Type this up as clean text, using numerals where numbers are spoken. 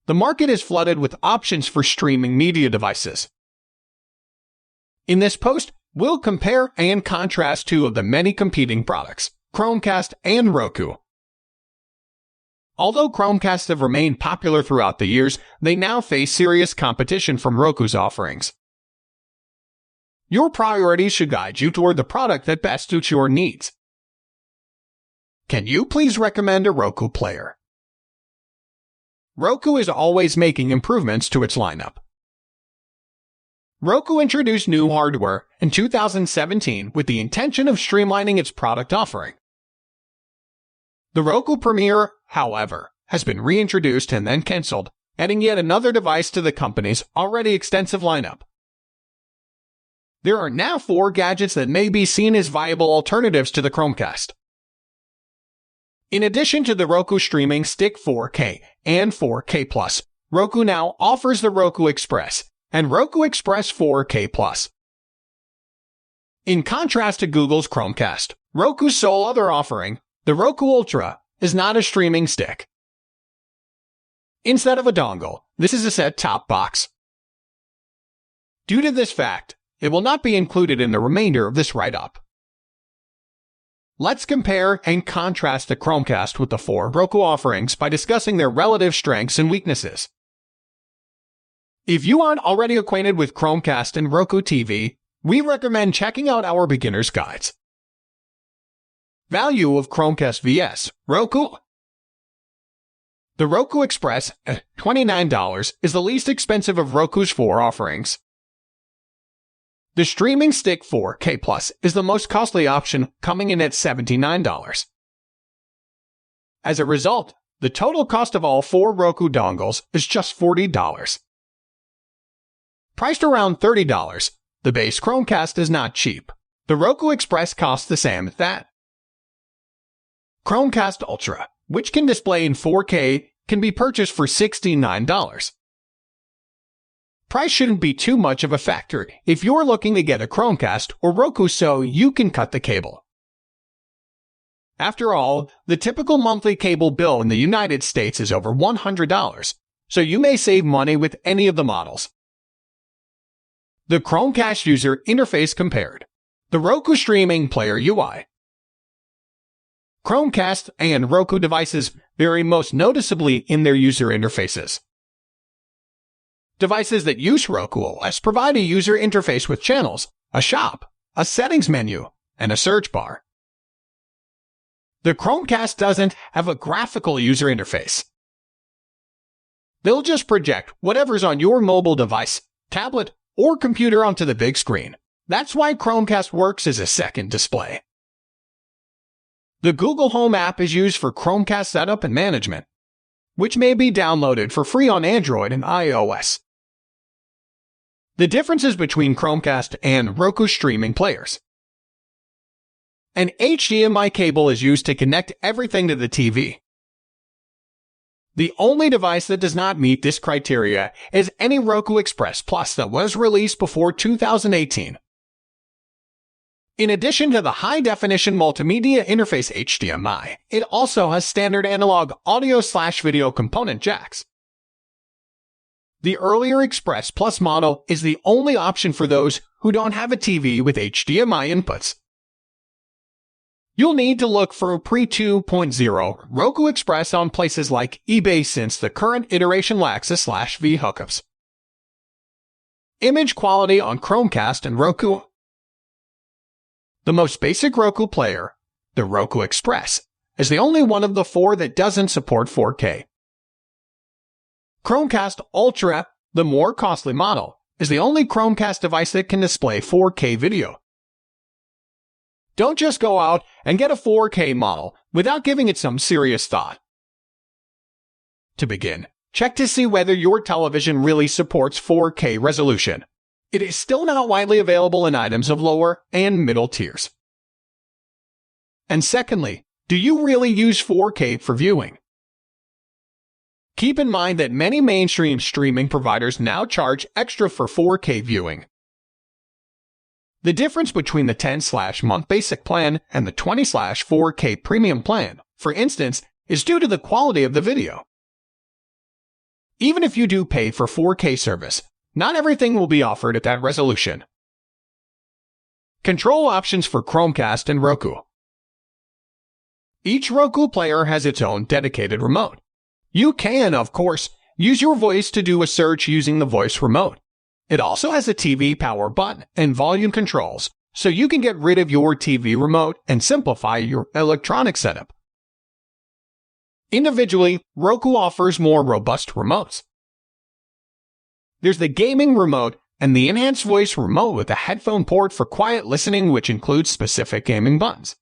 the market is flooded with options for streaming media devices. In this post, we'll compare and contrast two of the many competing products, Chromecast and Roku. Although Chromecasts have remained popular throughout the years, they now face serious competition from Roku's offerings. Your priorities should guide you toward the product that best suits your needs. Can you please recommend a Roku player? Roku is always making improvements to its lineup. Roku introduced new hardware in 2017 with the intention of streamlining its product offering. The Roku Premiere, however, has been reintroduced and then cancelled, adding yet another device to the company's already extensive lineup. There are now 4 gadgets that may be seen as viable alternatives to the Chromecast. In addition to the Roku Streaming Stick 4K and 4K+, Roku now offers the Roku Express and Roku Express 4K+. In contrast to Google's Chromecast, Roku's sole other offering, the Roku Ultra, is not a streaming stick. Instead of a dongle, this is a set-top box. Due to this fact, it will not be included in the remainder of this write-up. Let's compare and contrast the Chromecast with the 4 Roku offerings by discussing their relative strengths and weaknesses. If you aren't already acquainted with Chromecast and Roku TV, we recommend checking out our beginner's guides. Value of Chromecast vs. Roku. The Roku Express, $29, is the least expensive of Roku's 4 offerings. The Streaming Stick 4K+ is the most costly option, coming in at $79. As a result, the total cost of all 4 Roku dongles is just $40. Priced around $30, the base Chromecast is not cheap. The Roku Express costs the same as that. Chromecast Ultra, which can display in 4K, can be purchased for $69. Price shouldn't be too much of a factor if you're looking to get a Chromecast or Roku so you can cut the cable. After all, the typical monthly cable bill in the United States is over $100, so you may save money with any of the models. The Chromecast user interface compared. The Roku Streaming Player UI. Chromecast and Roku devices vary most noticeably in their user interfaces. Devices that use Roku OS provide a user interface with channels, a shop, a settings menu, and a search bar. The Chromecast doesn't have a graphical user interface. They'll just project whatever's on your mobile device, tablet, or computer onto the big screen. That's why Chromecast works as a second display. The Google Home app is used for Chromecast setup and management, which may be downloaded for free on Android and iOS. The differences between Chromecast and Roku streaming players. An HDMI cable is used to connect everything to the TV. The only device that does not meet this criteria is any Roku Express Plus that was released before 2018. In addition to the high-definition multimedia interface HDMI, it also has standard analog audio/video component jacks. The earlier Express Plus model is the only option for those who don't have a TV with HDMI inputs. You'll need to look for a pre-2.0 Roku Express on places like eBay since the current iteration lacks a/V hookups. Image quality on Chromecast and Roku. The most basic Roku player, the Roku Express, is the only one of the 4 that doesn't support 4K. Chromecast Ultra, the more costly model, is the only Chromecast device that can display 4K video. Don't just go out and get a 4K model without giving it some serious thought. To begin, check to see whether your television really supports 4K resolution. It is still not widely available in items of lower and middle tiers. And secondly, do you really use 4K for viewing? Keep in mind that many mainstream streaming providers now charge extra for 4K viewing. The difference between the 10/month basic plan and the 20/4K premium plan, for instance, is due to the quality of the video. Even if you do pay for 4K service, not everything will be offered at that resolution. Control options for Chromecast and Roku. Each Roku player has its own dedicated remote. You can, of course, use your voice to do a search using the voice remote. It also has a TV power button and volume controls, so you can get rid of your TV remote and simplify your electronic setup. Individually, Roku offers more robust remotes. There's the gaming remote and the enhanced voice remote with a headphone port for quiet listening, which includes specific gaming buttons.